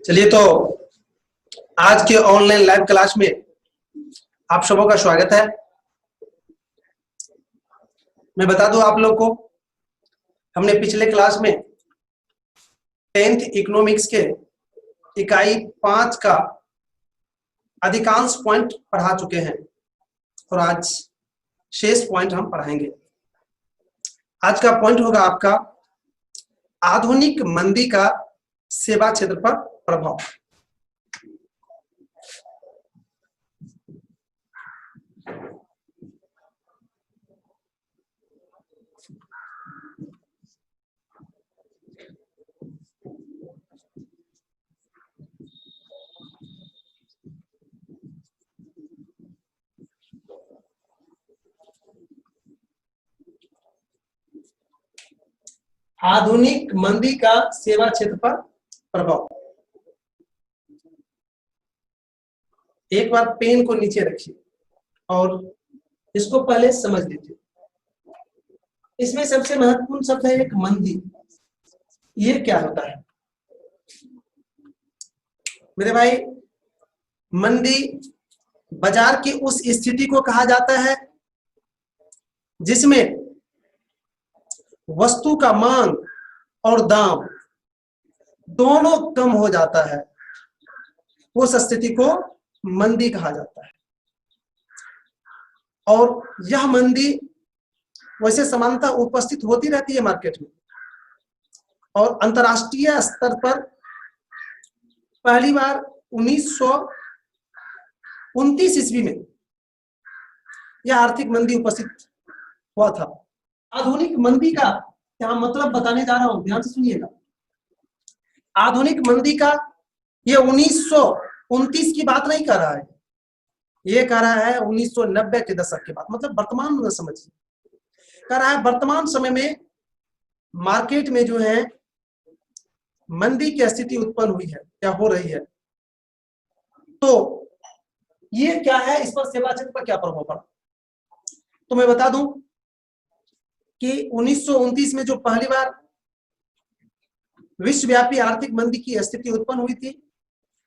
चलिए, तो आज के ऑनलाइन लाइव क्लास में आप सबों का स्वागत है। मैं बता दूं आप लोग को, हमने पिछले क्लास में 10th इकोनॉमिक्स के इकाई 5 का अधिकांश पॉइंट पढ़ा चुके हैं और आज शेष पॉइंट हम पढ़ाएंगे। आज का पॉइंट होगा आपका आधुनिक मंदी का सेवा क्षेत्र पर प्रभाव। आधुनिक मंदी का सेवा क्षेत्र पर प्रभाव। एक बार पेन को नीचे रखिए और इसको पहले समझ लीजिए। इसमें सबसे महत्वपूर्ण शब्द है एक मंदी। ये क्या होता है मेरे भाई? मंदी बाजार की उस स्थिति को कहा जाता है जिसमें वस्तु का मांग और दाम दोनों कम हो जाता है। उस स्थिति को मंदी कहा जाता है। और यह मंदी वैसे समानता उपस्थित होती रहती है मार्केट में, और अंतरराष्ट्रीय स्तर पर पहली बार 1929 ईस्वी में यह आर्थिक मंदी उपस्थित हुआ था। आधुनिक मंदी का यहां मतलब बताने जा रहा हूं, ध्यान से सुनिएगा। आधुनिक मंदी का ये 1929 की बात नहीं कर रहा है, ये कह रहा है 1990 के दशक की बात, मतलब वर्तमान में समझिए। कह रहा है वर्तमान समय में मार्केट में जो है मंदी की स्थिति उत्पन्न हुई है या हो रही है। तो ये क्या है, इस पर सेवा क्षेत्र पर क्या प्रभाव पड़ा? तो मैं बता दूं कि 1929 में जो पहली बार विश्वव्यापी आर्थिक मंदी की स्थिति उत्पन्न हुई थी,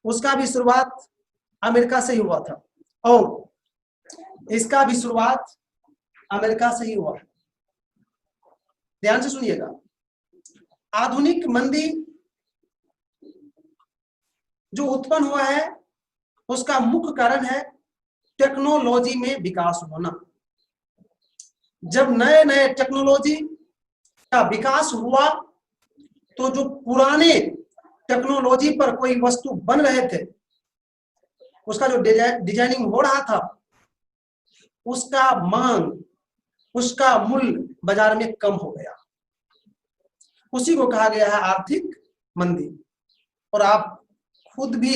उसका भी शुरुआत अमेरिका से ही हुआ था और इसका भी शुरुआत अमेरिका से ही हुआ है। ध्यान से सुनिएगा। आधुनिक मंदी जो उत्पन्न हुआ है उसका मुख्य कारण है टेक्नोलॉजी में विकास होना। जब नए नए टेक्नोलॉजी का विकास हुआ तो जो पुराने टेक्नोलॉजी पर कोई वस्तु बन रहे थे, उसका जो डिजाइनिंग हो रहा था, उसका मांग, उसका मूल्य बाजार में कम हो गया। उसी को कहा गया है आर्थिक मंदी। और आप खुद भी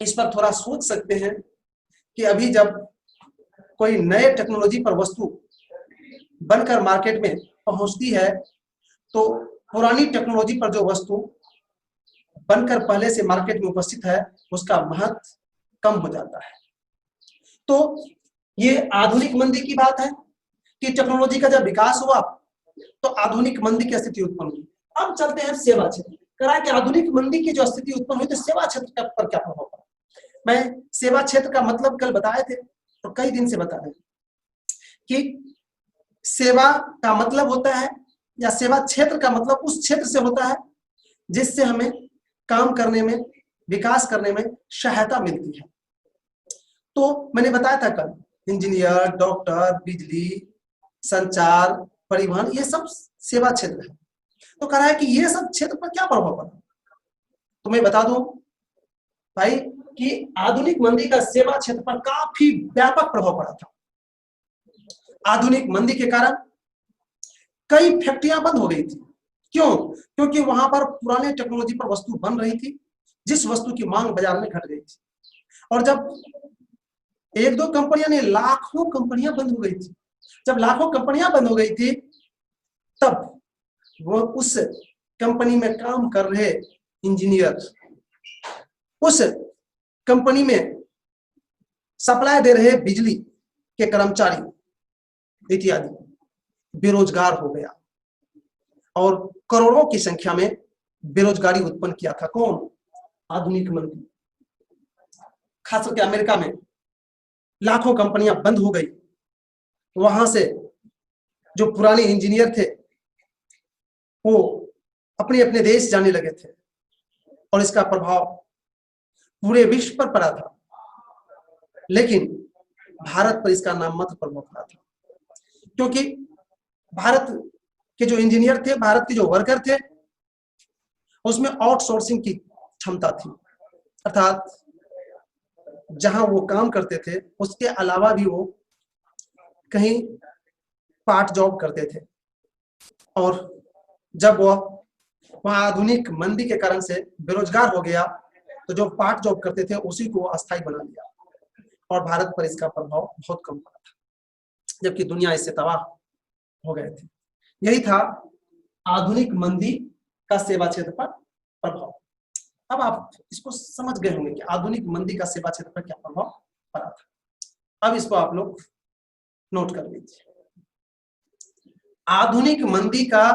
इस पर थोड़ा सोच सकते हैं कि अभी जब कोई नए टेक्नोलॉजी पर वस्तु बनकर मार्केट में पहुंचती है तो पुरानी टेक्नोलॉजी पर जो वस्तु बनकर पहले से मार्केट में उपस्थित है उसका महत्व कम हो जाता है। तो ये आधुनिक मंदी की बात है कि टेक्नोलॉजी का जब विकास हुआ तो आधुनिक मंदी की स्थिति उत्पन्न हुई। अब चलते हैं सेवा क्षेत्र। कहा कि आधुनिक मंदी की जो स्थिति उत्पन्न हुई तो सेवा क्षेत्र पर क्या प्रभाव पड़ा। मैं सेवा क्षेत्र का मतलब कल बताए थे और कई दिन से बता रहे कि सेवा का मतलब होता है, या सेवा क्षेत्र का मतलब उस क्षेत्र से होता है जिससे हमें काम करने में, विकास करने में सहायता मिलती है। तो मैंने बताया था कल, इंजीनियर, डॉक्टर, बिजली, संचार, परिवहन, ये सब सेवा क्षेत्र है। तो कह रहा है कि ये सब क्षेत्र पर क्या प्रभाव पड़ा। तो मैं बता दूं भाई कि आधुनिक मंदी का सेवा क्षेत्र पर काफी व्यापक प्रभाव पड़ा था। आधुनिक मंदी के कारण कई फैक्ट्रियां बंद हो गई थी। क्यों? क्योंकि वहां पर पुराने टेक्नोलॉजी पर वस्तु बन रही थी, जिस वस्तु की मांग बाजार में घट गई थी। और जब एक दो कंपनियां ने, लाखों कंपनियां बंद हो गई थी। जब लाखों कंपनियां बंद हो गई थी तब वो उस कंपनी में काम कर रहे इंजीनियर, उस कंपनी में सप्लाई दे रहे बिजली के कर्मचारी इत्यादि बेरोजगार हो गया। और करोड़ों की संख्या में बेरोजगारी उत्पन्न किया था। कौन? आधुनिक मंदी। खास करके अमेरिका में लाखों कंपनियां बंद हो गई, वहां से जो पुराने इंजीनियर थे वो अपने अपने देश जाने लगे थे और इसका प्रभाव पूरे विश्व पर पड़ा था, लेकिन भारत पर इसका नाममात्र प्रभाव पड़ा था, क्योंकि भारत के जो इंजीनियर थे, भारत के जो वर्कर थे, उसमें आउटसोर्सिंग की क्षमता थी, अर्थात जहां वो काम करते थे उसके अलावा भी वो कहीं पार्ट जॉब करते थे। और जब वह आधुनिक मंदी के कारण से बेरोजगार हो गया तो जो पार्ट जॉब करते थे उसी को अस्थायी बना लिया और भारत पर इसका प्रभाव बहुत कम पड़ा था, जबकि दुनिया इससे तबाह हो गए थे। यही था आधुनिक मंदी का सेवा क्षेत्र पर प्रभाव। अब आप इसको समझ गए होंगे कि आधुनिक मंदी का सेवा क्षेत्र पर क्या प्रभाव पड़ा था। अब इसको आप लोग नोट कर लीजिए। आधुनिक मंदी का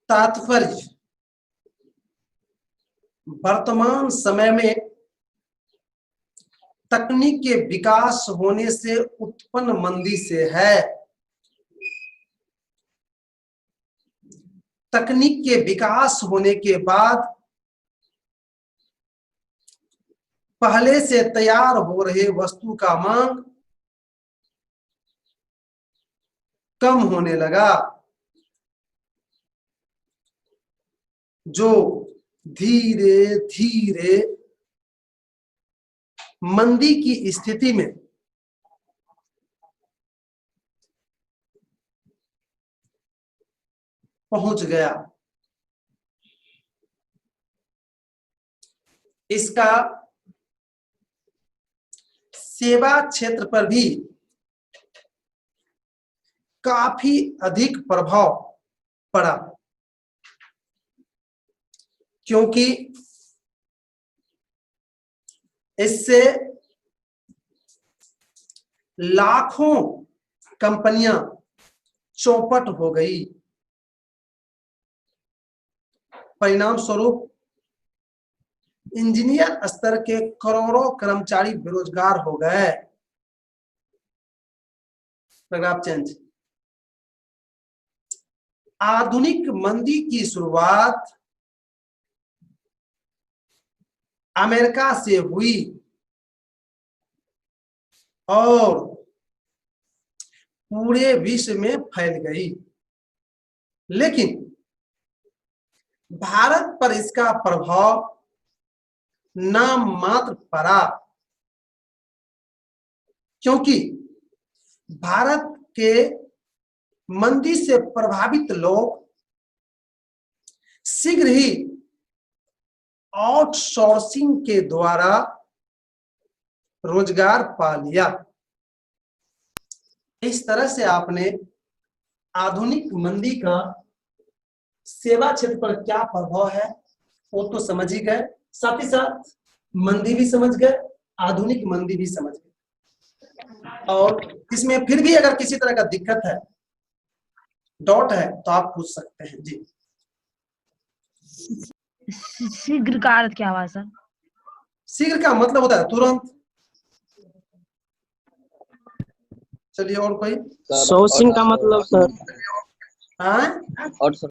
तात्पर्य वर्तमान समय में तकनीक के विकास होने से उत्पन्न मंदी से है। तकनीक के विकास होने के बाद पहले से तैयार हो रहे वस्तु का मांग कम होने लगा, जो धीरे धीरे मंदी की स्थिति में पहुंच गया। इसका सेवा क्षेत्र पर भी काफी अधिक प्रभाव पड़ा, क्योंकि इससे लाखों कंपनियां चौपट हो गई। परिणाम स्वरूप इंजीनियर स्तर के करोड़ों कर्मचारी बेरोजगार हो गए। Paragraph change. आधुनिक मंदी की शुरुआत अमेरिका से हुई और पूरे विश्व में फैल गई, लेकिन भारत पर इसका प्रभाव नाम मात्र पड़ा, क्योंकि भारत के मंदी से प्रभावित लोग शीघ्र ही आउटसोर्सिंग के द्वारा रोजगार पा लिया। इस तरह से आपने आधुनिक मंदी का सेवा क्षेत्र पर क्या प्रभाव है वो तो समझ ही गए, साथ ही साथ मंदी भी समझ गए, आधुनिक मंदी भी समझ गए। और इसमें फिर भी अगर किसी तरह का दिक्कत है, डाउट है, तो आप पूछ सकते हैं जी। शीघ्र का अर्थ क्या हुआ सर? शीघ्र का मतलब होता है तुरंत। चलिए और कोई? सोर्सिंग का मतलब सर? और सर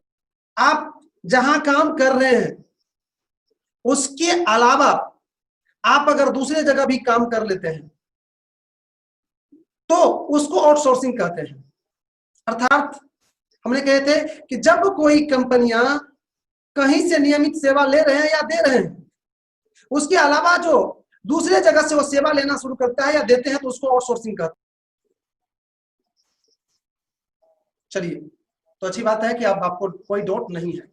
आप जहां काम कर रहे हैं उसके अलावा आप अगर दूसरे जगह भी काम कर लेते हैं तो उसको आउटसोर्सिंग कहते हैं। अर्थात हमने कहे थे कि जब कोई कंपनियां कहीं से नियमित सेवा ले रहे हैं या दे रहे हैं, उसके अलावा जो दूसरे जगह से वो सेवा लेना शुरू करता है या देते हैं तो उसको आउटसोर्सिंग कहते हैं। चलिए, तो अच्छी बात है कि अब आपको कोई डाउट नहीं है।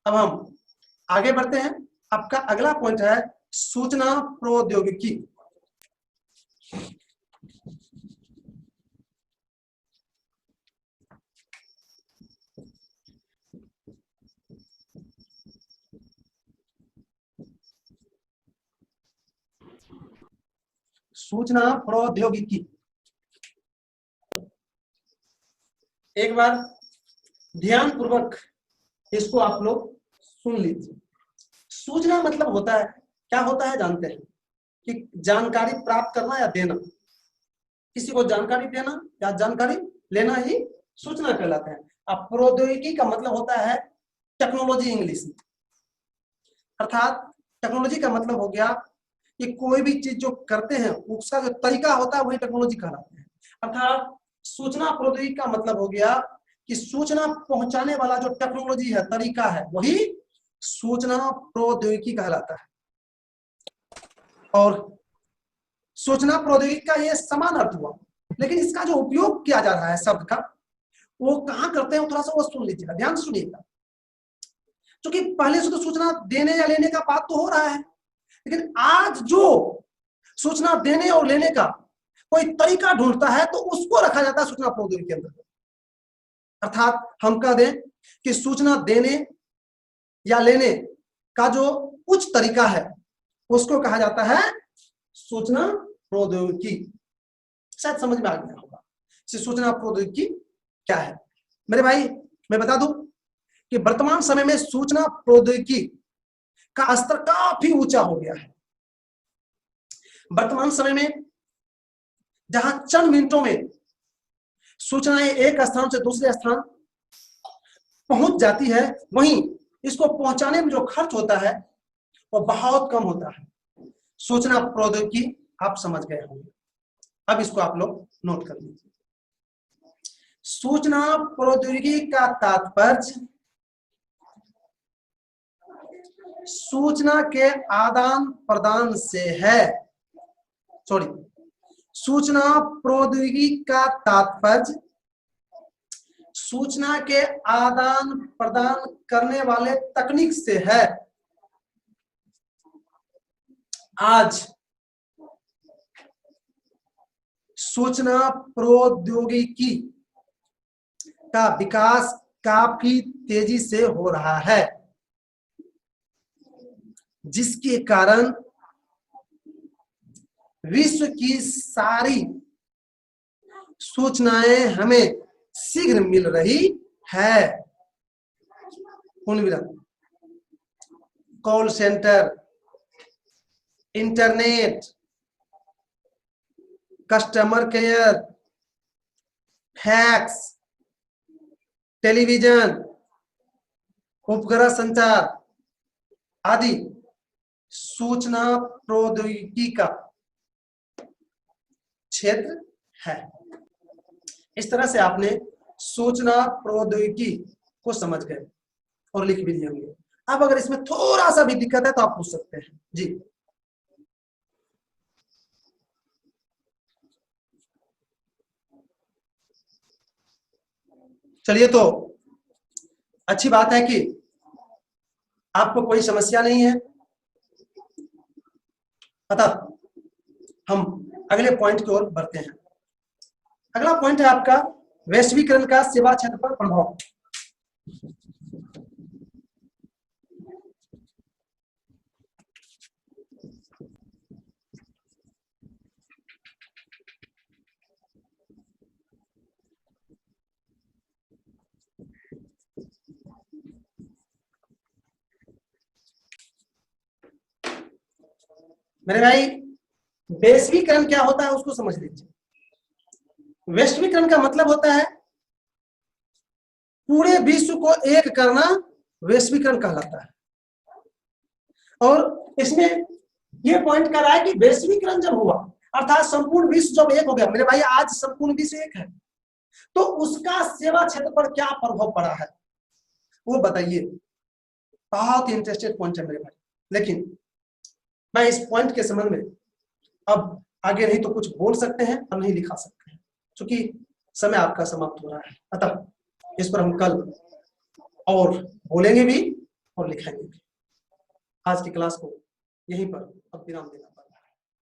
अब हम आगे बढ़ते हैं। आपका अगला पॉइंट है सूचना प्रौद्योगिकी। सूचना प्रौद्योगिकी एक बार ध्यान पूर्वक इसको आप लोग सुन लीजिए। सूचना मतलब होता है, क्या होता है जानते हैं कि जानकारी प्राप्त करना या देना, किसी को जानकारी देना या जानकारी लेना ही सूचना कहलाता है। अब प्रौद्योगिकी का मतलब होता है टेक्नोलॉजी इंग्लिश में, अर्थात टेक्नोलॉजी का मतलब हो गया कि कोई भी चीज जो करते हैं उसका जो तरीका होता है वही टेक्नोलॉजी कहलाता है। अर्थात सूचना प्रौद्योगिकी का मतलब हो गया कि सूचना पहुंचाने वाला जो टेक्नोलॉजी है, तरीका है, वही सूचना प्रौद्योगिकी कहलाता है। और सूचना प्रौद्योगिकी का ये समान अर्थ हुआ, लेकिन इसका जो उपयोग किया जा रहा है शब्द का, वो कहां करते हैं थोड़ा सा वो सुन लीजिएगा, ध्यान से सुनिएगा। क्योंकि पहले से तो सूचना देने या लेने का बात तो हो रहा है, लेकिन आज जो सूचना देने और लेने का कोई तरीका ढूंढता है तो उसको रखा जाता है सूचना प्रौद्योगिकी के अंदर। अर्थात हम कह दें कि सूचना देने या लेने का जो उच्च तरीका है उसको कहा जाता है सूचना प्रौद्योगिकी। शायद समझ में आ गया होगा सूचना प्रौद्योगिकी क्या है। मेरे भाई मैं बता दूं कि वर्तमान समय में सूचना प्रौद्योगिकी का स्तर काफी ऊंचा हो गया है। वर्तमान समय में जहां चंद मिनटों में सूचनाएं एक स्थान से दूसरे स्थान पहुंच जाती है, वहीं इसको पहुंचाने में जो खर्च होता है वो बहुत कम होता है। सूचना प्रौद्योगिकी आप समझ गए होंगे, अब इसको आप लोग नोट कर लीजिए। सूचना प्रौद्योगिकी का तात्पर्य सूचना के आदान प्रदान से है। सूचना प्रौद्योगिकी का तात्पर्य सूचना के आदान प्रदान करने वाले तकनीक से है। आज सूचना प्रौद्योगिकी का विकास काफी तेजी से हो रहा है, जिसके कारण विश्व की सारी सूचनाएं हमें शीघ्र मिल रही है। Call centre, internet, customer care, fax, television, उपग्रह संचार आदि सूचना प्रौद्योगिकी का क्षेत्र है। इस तरह से आपने सूचना प्रौद्योगिकी को समझ गए और लिख भी लिए होंगे। अब अगर इसमें थोड़ा सा भी दिक्कत है तो आप पूछ सकते हैं जी। चलिए, तो अच्छी बात है कि आपको कोई समस्या नहीं है। अतः हम अगले पॉइंट की ओर बढ़ते हैं। अगला पॉइंट है आपका वैश्वीकरण का सेवा क्षेत्र पर प्रभाव। मेरे भाई, वैश्वीकरण क्या होता है उसको समझ लीजिए। वैश्वीकरण का मतलब होता है पूरे विश्व को एक करना, वैश्वीकरण कहलाता है। और इसमें यह पॉइंट कर रहा है कि वैश्वीकरण जब हुआ अर्थात संपूर्ण विश्व जब एक हो गया, मेरे भाई आज संपूर्ण विश्व एक है, तो उसका सेवा क्षेत्र पर क्या प्रभाव पड़ा है वो बताइए। बहुत इंटरेस्टेड पॉइंट है मेरे भाई, लेकिन मैं इस पॉइंट के संबंध में अब आगे नहीं तो कुछ बोल सकते हैं और नहीं लिखा सकते हैं, क्योंकि समय आपका समाप्त हो रहा है। अतः इस पर हम कल और बोलेंगे भी और लिखेंगे भी। आज की क्लास को यहीं पर अब विराम देना।